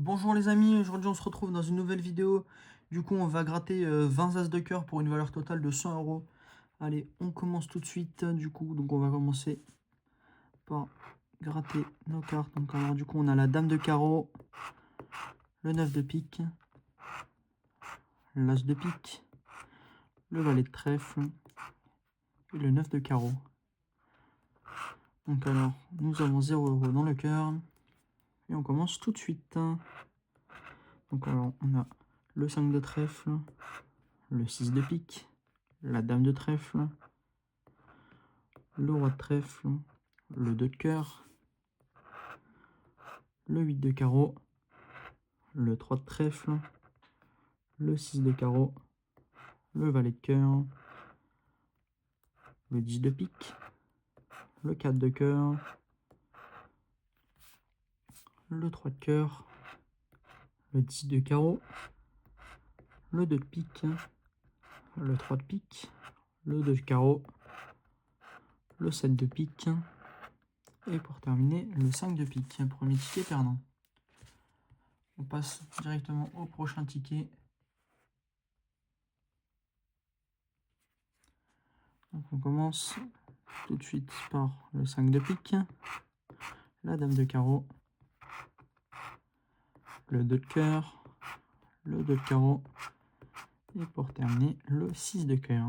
Bonjour les amis, aujourd'hui on se retrouve dans une nouvelle vidéo. Du coup on va gratter 20 as de cœur pour une valeur totale de 100 euros. Allez, on commence tout de suite du coup. Donc on va commencer par gratter nos cartes. Donc alors du coup on a la dame de carreau, le 9 de pique, l'as de pique, le valet de trèfle et le 9 de carreau. Donc alors nous avons 0 euros dans le cœur et on commence tout de suite. Donc alors on a le 5 de trèfle, le 6 de pique, la dame de trèfle, le roi de trèfle, le 2 de cœur, le 8 de carreau, le 3 de trèfle, le 6 de carreau, le valet de cœur, le 10 de pique, le 4 de cœur, le 3 de cœur, le 10 de carreau, le 2 de pique, le 3 de pique, le 2 de carreau, le 7 de pique, et pour terminer, le 5 de pique. Premier ticket perdant. On passe directement au prochain ticket. Donc on commence tout de suite par le 5 de pique, la dame de carreau, le 2 de cœur, le 2 de carreau, et pour terminer, le 6 de cœur.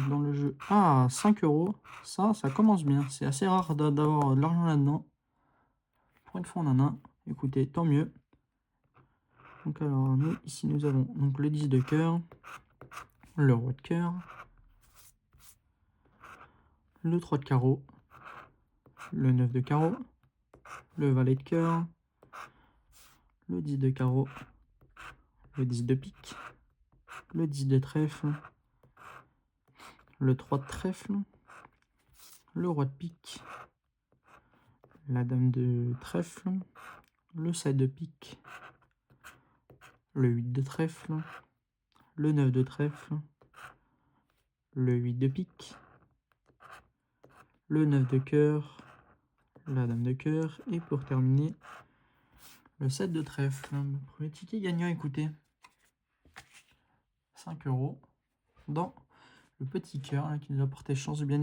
Dans le jeu, 5 euros, ça commence bien. C'est assez rare d'avoir de l'argent là-dedans. Pour une fois, on en a. Écoutez, tant mieux. Donc alors, nous, ici, nous avons donc le 10 de cœur, le roi de cœur, le 3 de carreau, le 9 de carreau, le valet de cœur, le 10 de carreau, le 10 de pique, le 10 de trèfle, le 3 de trèfle, le roi de pique, la dame de trèfle, le 7 de pique, le 8 de trèfle, le 9 de trèfle, le 8 de pique, le 9 de cœur, la dame de cœur, et pour terminer, le 7 de trèfle. Le premier ticket gagnant, écoutez, 5 euros dans le petit cœur là, qui nous a porté chance. Bien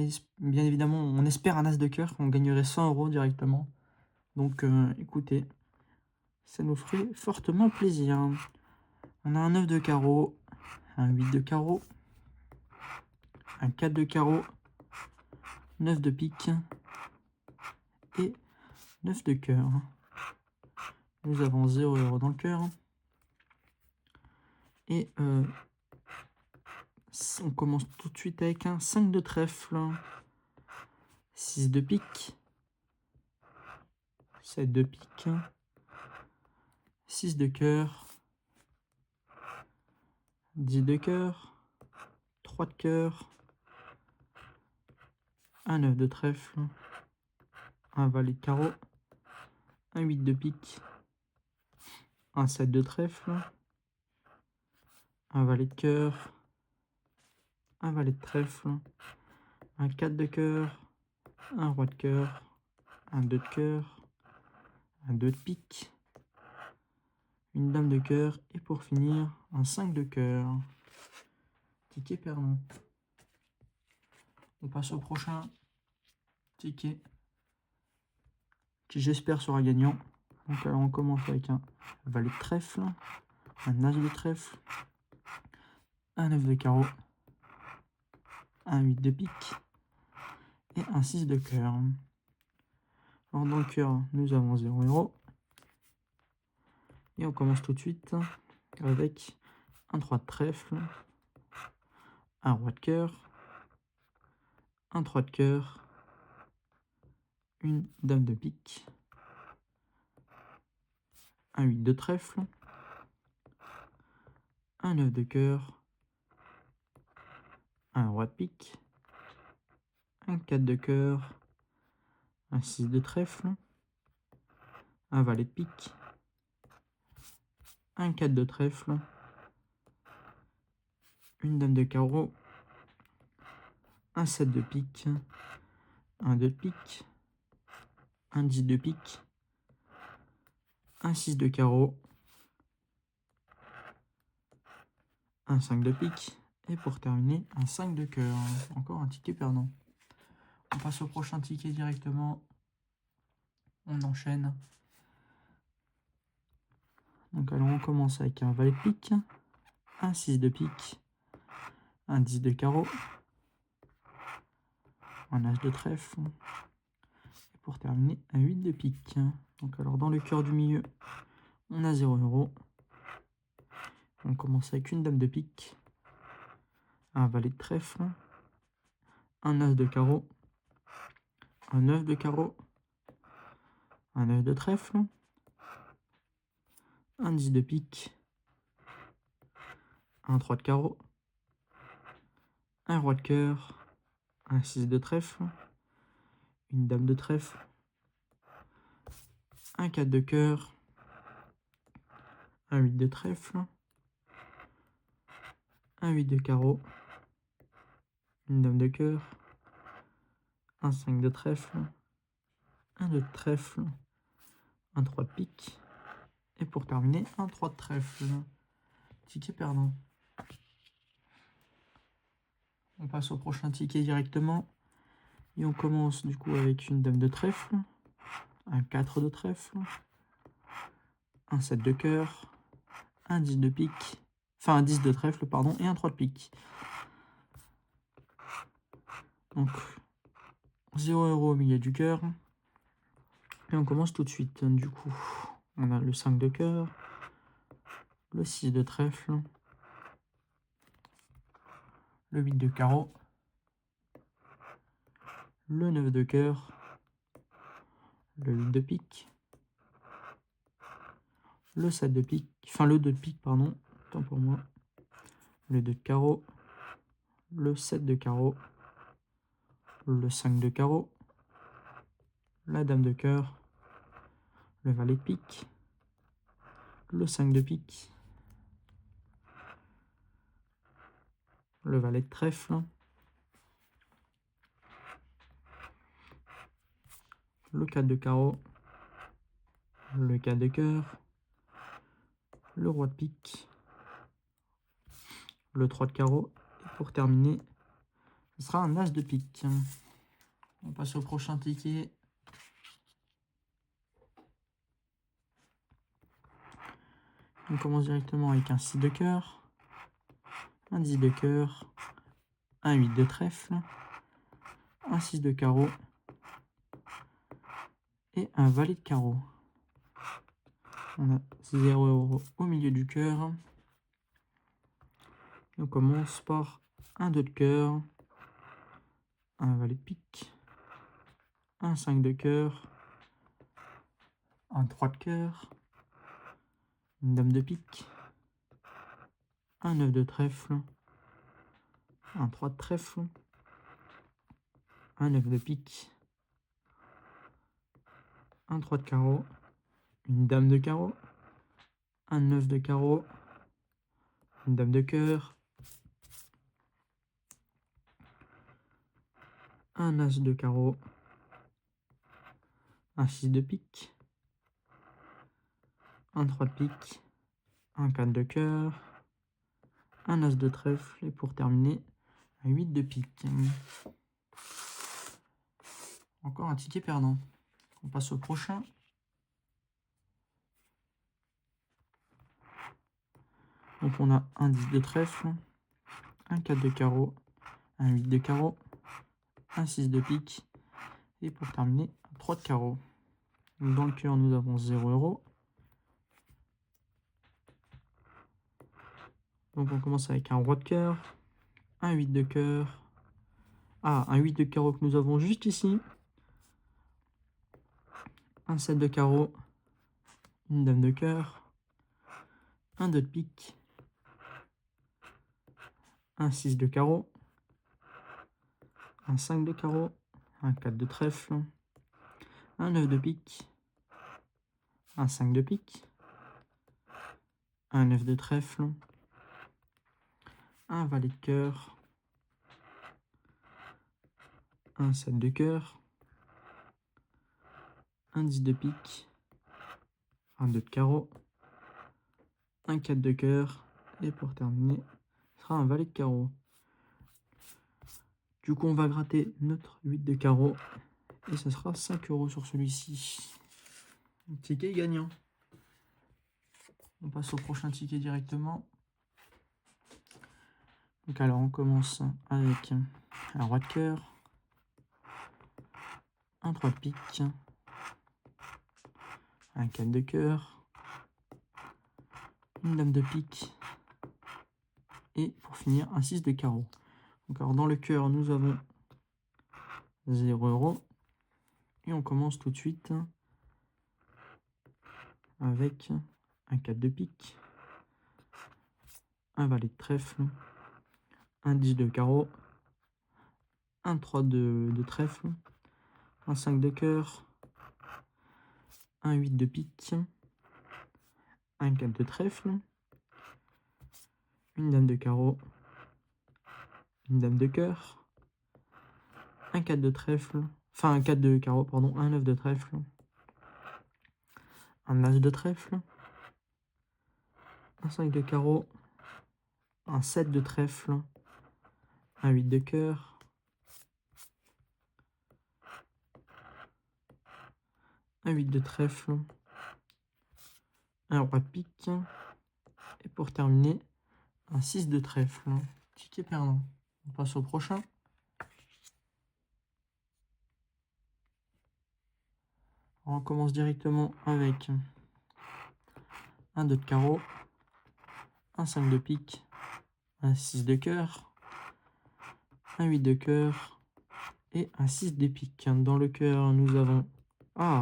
évidemment, on espère un as de cœur, on gagnerait 100 euros directement. Donc écoutez, ça nous ferait fortement plaisir. On a un 9 de carreau, un 8 de carreau, un 4 de carreau, 9 de pique et 9 de cœur. Nous avons 0 euros dans le cœur. Et on commence tout de suite avec un 5 de trèfle, 6 de pique, 7 de pique, 6 de cœur, 10 de cœur, 3 de cœur, un 9 de trèfle, un valet de carreau, un 8 de pique, un 7 de trèfle, un valet de cœur, un valet de trèfle, un 4 de cœur, un roi de cœur, un 2 de cœur, un 2 de pique, une dame de cœur et pour finir un 5 de cœur. Ticket perdant. On passe au prochain ticket qui j'espère sera gagnant. Donc alors on commence avec un valet de trèfle, un as de trèfle, un 9 de carreau, un 8 de pique et un 6 de cœur. Alors dans le cœur, nous avons 0 euros. Et on commence tout de suite avec un 3 de trèfle, un roi de cœur, un 3 de cœur, une dame de pique, un 8 de trèfle, un 9 de cœur, un roi de pique, un 4 de cœur, un 6 de trèfle, un valet de pique, un 4 de trèfle, une dame de carreau, un 7 de pique, un 2 de pique, un 10 de pique, un 6 de carreau, un 5 de pique, et pour terminer, un 5 de cœur. Encore un ticket perdant. On passe au prochain ticket directement. On enchaîne. Donc alors on commence avec un valet de pique, un 6 de pique, un 10 de carreau, un as de trèfle, et pour terminer, un 8 de pique. Donc alors dans le cœur du milieu, on a 0 €. On commence avec une dame de pique, un valet de trèfle, un as de carreau, un 9 de carreau, un 9 de trèfle, un 10 de pique, un 3 de carreau, un roi de cœur, un 6 de trèfle, une dame de trèfle, un 4 de cœur, un 8 de trèfle, un 8 de carreau, une dame de cœur, un 5 de trèfle, un 2 de trèfle, un 3 de pique, et pour terminer, un 3 de trèfle. Ticket perdant. On passe au prochain ticket directement. Et on commence du coup avec une dame de trèfle, un 4 de trèfle, un 7 de cœur, un 10 de pique, enfin un 10 de trèfle, pardon, et un 3 de pique. Donc 0 € au milieu du cœur. Et on commence tout de suite. Du coup, on a le 5 de cœur, le 6 de trèfle, le 8 de carreau, le 9 de cœur, le 8 de pique, le 7 de pique, enfin le 2 de pique, pardon, tant pour moi, le 2 de carreau, le 7 de carreau, le 5 de carreau, la dame de cœur, le valet de pique, le 5 de pique, le valet de trèfle, le 4 de carreau, le 4 de cœur, le roi de pique, le 3 de carreau, et pour terminer, ce sera un as de pique. On passe au prochain ticket. On commence directement avec un 6 de cœur, un 10 de cœur, un 8 de trèfle, un 6 de carreau et un valet de carreau. On a 0 € au milieu du cœur. On commence par un 2 de cœur, un valet de pique, un 5 de cœur, un 3 de cœur, une dame de pique, un 9 de trèfle, un 3 de trèfle, un 9 de pique, un 3 de carreau, une dame de carreau, un 9 de carreau, une dame de cœur, un as de carreau, un 6 de pique, un 3 de pique, un 4 de cœur, un as de trèfle et pour terminer, un 8 de pique. Encore un ticket perdant. On passe au prochain. Donc on a un 10 de trèfle, un 4 de carreau, un 8 de carreau, un 6 de pique et pour terminer, un 3 de carreau. Dans le cœur, nous avons 0 €. Donc on commence avec un roi de cœur, un 8 de cœur, un 8 de carreau que nous avons juste ici, un 7 de carreau, une dame de cœur, un 2 de pique, un 6 de carreau, un 5 de carreau, un 4 de trèfle, un 9 de pique, un 5 de pique, un 9 de trèfle, un valet de cœur, un 7 de cœur, un 10 de pique, un 2 de carreau, un 4 de cœur et pour terminer, Ce sera un valet de carreau. Du coup, on va gratter notre 8 de carreau. Et ce sera 5 € sur celui-ci. Ticket gagnant. On passe au prochain ticket directement. Donc alors, on commence avec un roi de cœur, un 3 de pique, un 4 de cœur, une dame de pique et pour finir un 6 de carreau. Donc alors dans le cœur nous avons 0 € et on commence tout de suite avec un 4 de pique, un valet de trèfle, un 10 de carreau, un 3 de trèfle, un 5 de cœur, un 8 de pique, un 4 de trèfle, une dame de carreau, une dame de cœur, un 4 de trèfle, enfin un 4 de carreau, pardon, un 9 de trèfle, un as de trèfle, un 5 de carreau, un 7 de trèfle, un 8 de cœur, un 8 de trèfle, un roi de pique, et pour terminer, un 6 de trèfle. Ticket perdant. On passe au prochain. On commence directement avec un 2 de carreau, un 5 de pique, un 6 de cœur, un 8 de cœur et un 6 de pique. Dans le cœur, nous avons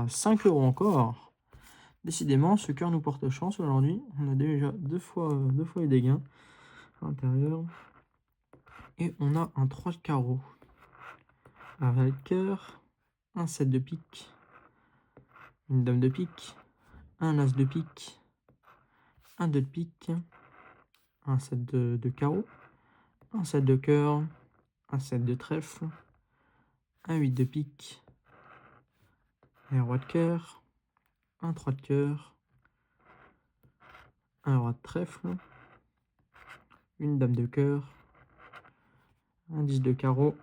5 € encore. Décidément, ce cœur nous porte chance aujourd'hui. On a déjà deux fois les dégâts à l'intérieur. Et on a un 3 de carreau, un valet de cœur, un 7 de pique, une dame de pique, un as de pique, un 2 de pique, un 7 de carreau, un 7 de cœur, un 7 de trèfle, un 8 de pique, un roi de cœur, un 3 de cœur, un roi de trèfle, une dame de cœur, un 10 de carreau,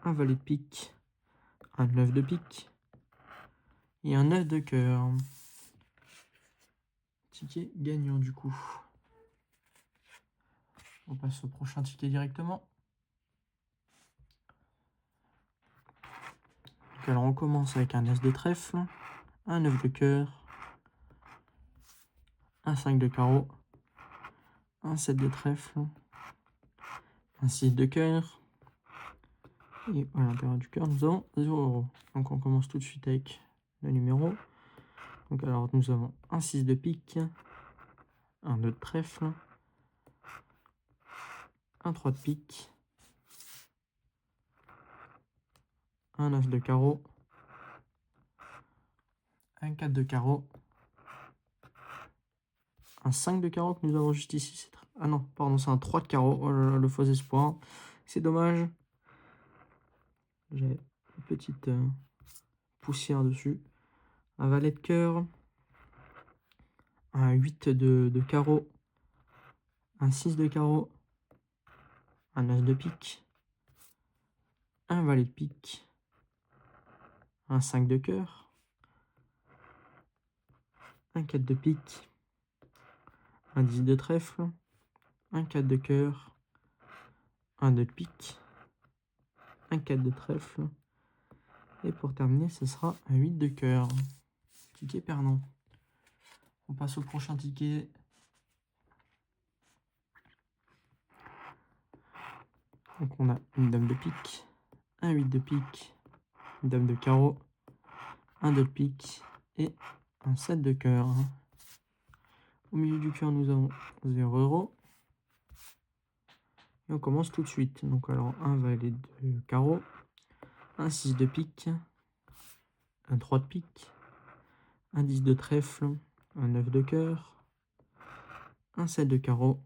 un valet de pique, un 9 de pique et un 9 de cœur. Ticket gagnant du coup. On passe au prochain ticket directement. Donc alors on commence avec un as de trèfle, un 9 de cœur, un 5 de carreau, un 7 de trèfle, un 6 de cœur, et à l'intérieur du cœur nous avons 0 €. Donc on commence tout de suite avec le numéro. Donc alors nous avons un 6 de pique, un 2 de trèfle, un 3 de pique, un as de carreau, un 4 de carreau, un 5 de carreau que nous avons juste ici. Ah non, pardon, c'est un 3 de carreau. Oh là là, le faux espoir. C'est dommage. J'ai une petite poussière dessus. Un valet de cœur, un 8 de carreau, un 6 de carreau, un as de pique, un valet de pique, un 5 de cœur, un 4 de pique, un 10 de trèfle, un 4 de cœur, un 2 de pique, un 4 de trèfle, et pour terminer, ce sera un 8 de cœur. Ticket perdant. On passe au prochain ticket. Donc on a une dame de pique, un 8 de pique, une dame de carreau, un 2 de pique et un 7 de cœur. Au milieu du cœur, nous avons 0 €. Et on commence tout de suite. Donc alors un valet de carreau, un 6 de pique, un 3 de pique, un 10 de trèfle, un 9 de cœur, un 7 de carreau,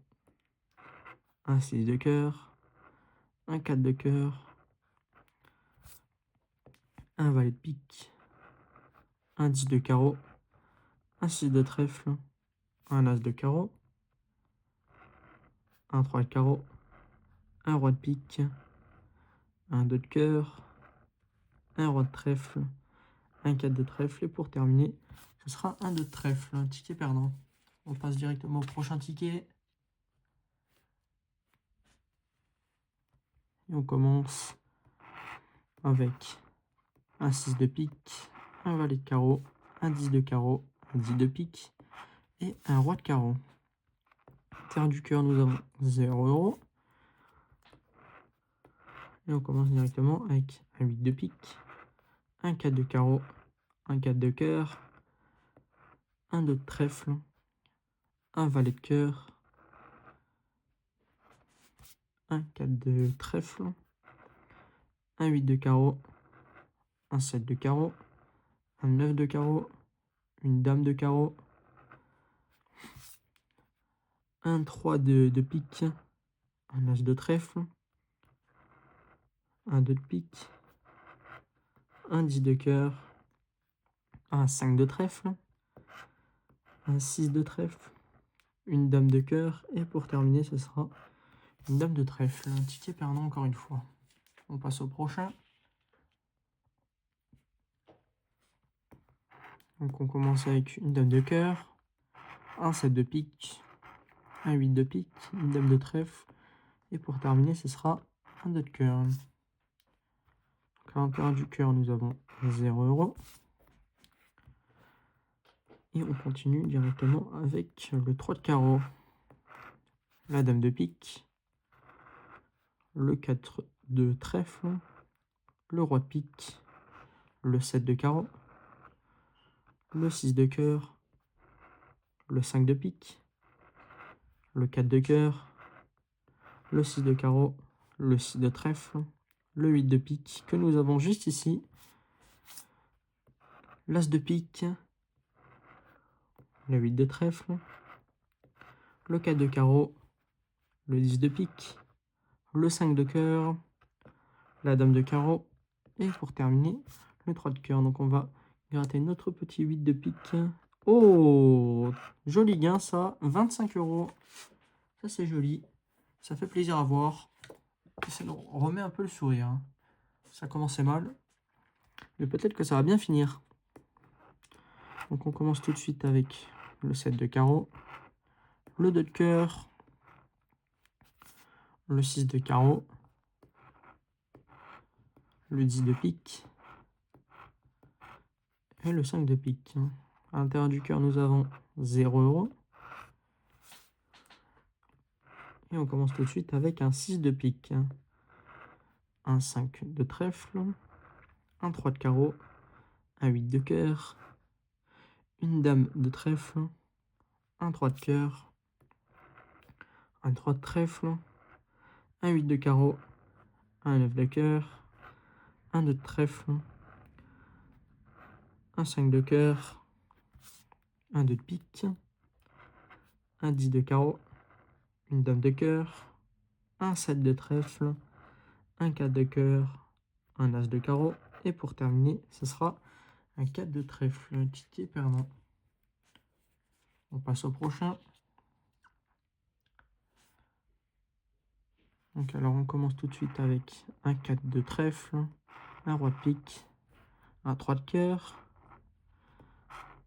un 6 de cœur, un 4 de cœur, un valet de pique, un 10 de carreau, un 6 de trèfle, un as de carreau, un 3 de carreau, un roi de pique, un 2 de cœur, un roi de trèfle, un 4 de trèfle. Et pour terminer, ce sera un 2 de trèfle, un ticket perdant. On passe directement au prochain ticket. Et on commence avec un 6 de pique, un valet de carreau, un 10 de carreau, un 10 de pique et un roi de carreau. Terre du cœur, nous avons 0 €. Et on commence directement avec un 8 de pique, un 4 de carreau, un 4 de cœur, un 2 de trèfle, un valet de cœur, un 4 de trèfle, un 8 de carreau, un 7 de carreau, un 9 de carreau, une dame de carreau, un 3 de pique, un as de trèfle, un 2 de pique, un 10 de cœur, un 5 de trèfle, un 6 de trèfle, une dame de cœur et pour terminer ce sera une dame de trèfle. Un ticket perdant encore une fois. On passe au prochain. Donc on commence avec une dame de cœur, un 7 de pique, un 8 de pique, une dame de trèfle et pour terminer ce sera un 2 de cœur. Donc à l'intérieur du cœur nous avons 0 €. Et on continue directement avec le 3 de carreau, la dame de pique, le 4 de trèfle, le roi de pique, le 7 de carreau, le 6 de cœur, le 5 de pique, le 4 de cœur, le 6 de carreau, le 6 de trèfle, le 8 de pique que nous avons juste ici, l'as de pique, le 8 de trèfle, le 4 de carreau, le 10 de pique, le 5 de cœur, la dame de carreau et pour terminer le 3 de cœur. Donc on va gratter notre petit 8 de pique. Oh, joli gain ça, 25 €. Ça c'est joli, ça fait plaisir à voir. Et ça nous remet un peu le sourire, hein. Ça commençait mal, mais peut-être que ça va bien finir. Donc on commence tout de suite avec le 7 de carreau, le 2 de cœur, le 6 de carreau, le 10 de pique et le 5 de pique. À l'intérieur du cœur, nous avons 0 €. Et on commence tout de suite avec un 6 de pique, un 5 de trèfle, un 3 de carreau, un 8 de cœur, une dame de trèfle, un 3 de cœur, un 3 de trèfle, un 8 de carreau, un 9 de cœur, un 2 de trèfle, un 5 de cœur, un 2 de pique, un 10 de carreau, une dame de cœur, un 7 de trèfle, un 4 de cœur, un as de carreau et pour terminer ce sera un 4 de trèfle, un ticket perdant. On passe au prochain. Donc alors on commence tout de suite avec un 4 de trèfle, un roi de pique, un 3 de cœur,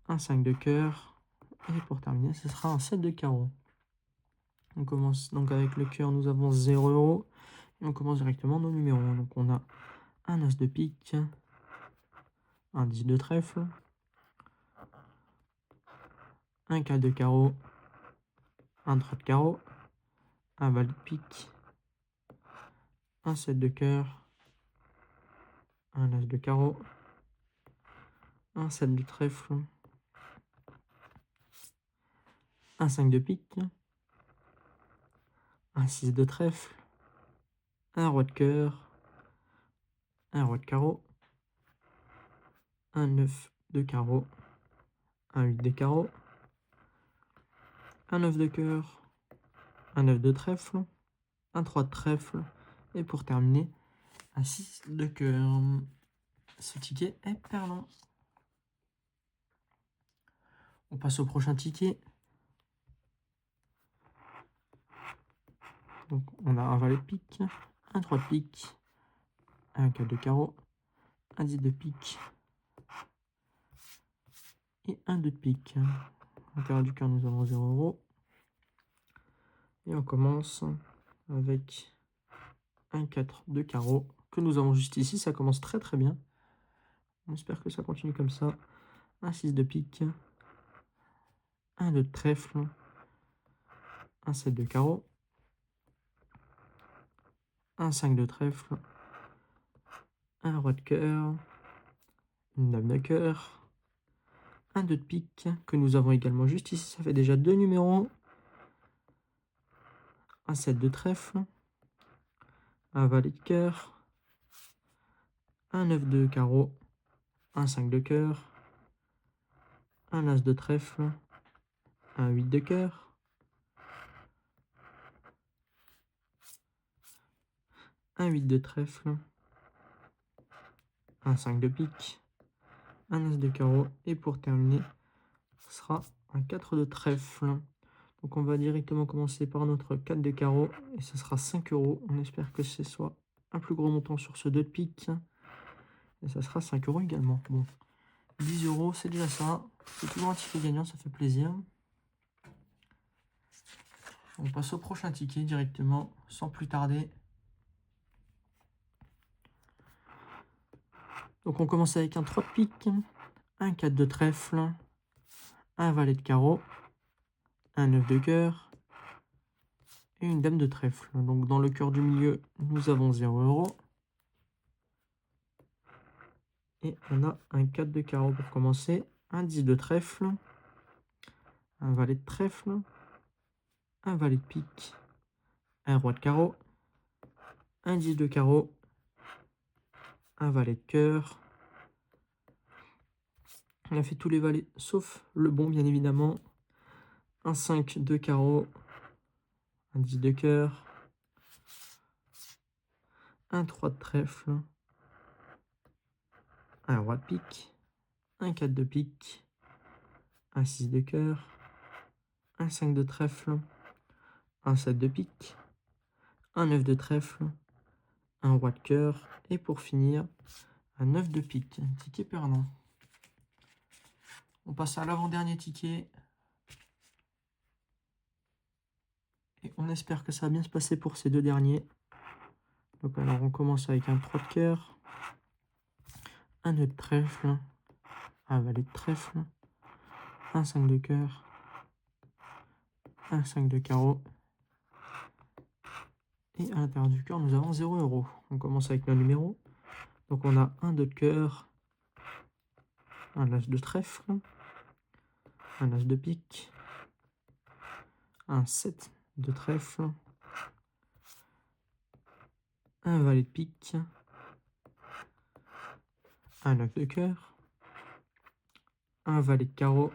un 5 de cœur et pour terminer ce sera un 7 de carreau. On commence donc avec le cœur, nous avons 0 € et on commence directement nos numéros. Donc on a un as de pique, un 10 de trèfle, un 4 de carreau, un 3 de carreau, un valet de pique, un 7 de cœur, un as de carreau, un 7 de trèfle, un 5 de pique, un 6 de trèfle, un roi de cœur, un roi de carreau, un 9 de carreau, un 8 de carreau, un 9 de cœur, un 9 de trèfle, un 3 de trèfle et pour terminer un 6 de cœur. Ce ticket est perdant. On passe au prochain ticket. Donc on a un valet de pique, un 3 de pique, un 4 de carreau, un 10 de pique et un 2 de pique. À l'intérieur du cœur, nous avons 0 €. Et on commence avec un 4 de carreau que nous avons juste ici. Ça commence très très bien. On espère que ça continue comme ça. Un 6 de pique, un 2 de trèfle, un 7 de carreau, un 5 de trèfle, un roi de cœur, une dame de cœur, un 2 de pique que nous avons également juste ici. Ça fait déjà 2 numéros. Un 7 de trèfle, un valet de cœur, un 9 de carreau, un 5 de cœur, un as de trèfle, un 8 de cœur, un 8 de trèfle, un 5 de pique, un as de carreau et pour terminer, ce sera un 4 de trèfle. Donc on va directement commencer par notre 4 de carreau et ce sera 5 €. On espère que ce soit un plus gros montant sur ce 2 de pique et ça sera 5 € également. Bon, 10 €, c'est déjà ça. C'est toujours un ticket gagnant, ça fait plaisir. On passe au prochain ticket directement, sans plus tarder. Donc on commence avec un 3 de pique, un 4 de trèfle, un valet de carreau, un 9 de cœur et une dame de trèfle. Donc dans le cœur du milieu, nous avons 0 €. Et on a un 4 de carreau pour commencer, un 10 de trèfle, un valet de trèfle, un valet de pique, un roi de carreau, un 10 de carreau, un valet de cœur. On a fait tous les valets sauf le bon bien évidemment. Un 5 de carreau, un 10 de cœur, un 3 de trèfle, un roi de pique, un 4 de pique, un 6 de cœur, un 5 de trèfle, un 7 de pique, un 9 de trèfle, un roi de cœur et pour finir, un 9 de pique, un ticket perdant. On passe à l'avant-dernier ticket. Et on espère que ça va bien se passer pour ces deux derniers. Donc alors on commence avec un 3 de cœur, un 2 de trèfle, un valet de trèfle, un 5 de cœur, un 5 de carreau. Et à l'intérieur du cœur, nous avons 0 €. On commence avec nos numéros. Donc on a un 2 de cœur, un as de trèfle, un as de pique, un 7 de trèfle, un valet de pique, un 9 de cœur, un valet de carreau,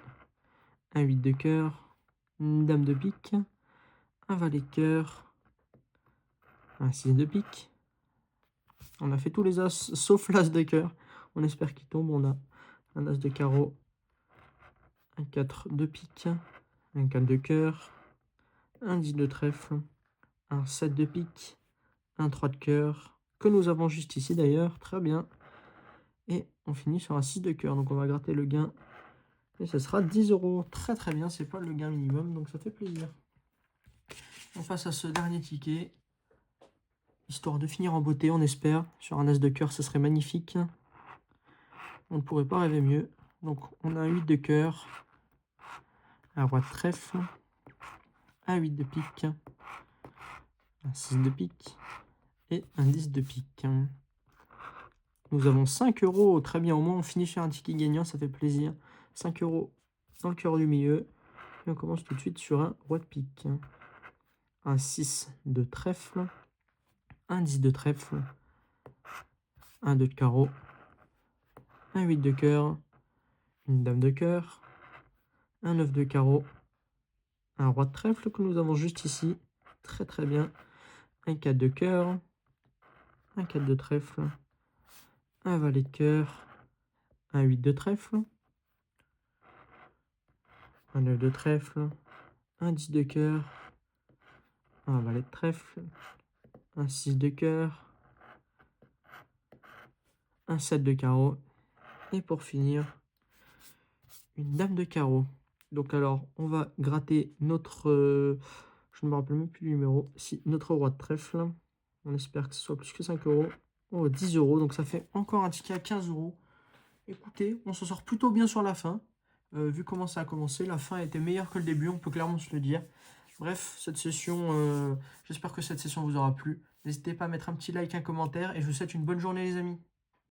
un 8 de cœur, une dame de pique, un valet de cœur, un 6 de pique. On a fait tous les as sauf l'as de cœur. On espère qu'il tombe. On a un as de carreau, un 4 de pique, un 4 de cœur, un 10 de trèfle, un 7 de pique, un 3 de cœur, que nous avons juste ici d'ailleurs. Très bien. Et on finit sur un 6 de cœur. Donc on va gratter le gain. Et ce sera 10 €. Très très bien. C'est pas le gain minimum. Donc ça fait plaisir. On passe à ce dernier ticket. Histoire de finir en beauté, on espère. Sur un as de cœur, ce serait magnifique. On ne pourrait pas rêver mieux. Donc on a un 8 de cœur, un roi de trèfle, un 8 de pique, un 6 de pique et un 10 de pique. Nous avons 5 €. Très bien, au moins on finit sur un ticket gagnant, ça fait plaisir. 5 € dans le cœur du milieu. Et on commence tout de suite sur un roi de pique. Un 6 de trèfle, un 10 de trèfle, un 2 de carreau, un 8 de cœur, une dame de cœur, un 9 de carreau, un roi de trèfle que nous avons juste ici. Très très bien. Un 4 de cœur, un 4 de trèfle, un valet de cœur, un 8 de trèfle, un 9 de trèfle, un 10 de cœur, un valet de trèfle, un 6 de cœur, un 7 de carreau, et pour finir, une dame de carreau. Donc alors, on va gratter notre... je ne me rappelle même plus du numéro. Si, notre roi de trèfle. On espère que ce soit plus que 5 euros. Oh, 10 euros, donc ça fait encore un ticket à 15 euros. Écoutez, on s'en sort plutôt bien sur la fin. Vu comment ça a commencé, la fin était meilleure que le début, on peut clairement se le dire. Bref, cette session, j'espère que cette session vous aura plu. N'hésitez pas à mettre un petit like, un commentaire, et je vous souhaite une bonne journée les amis.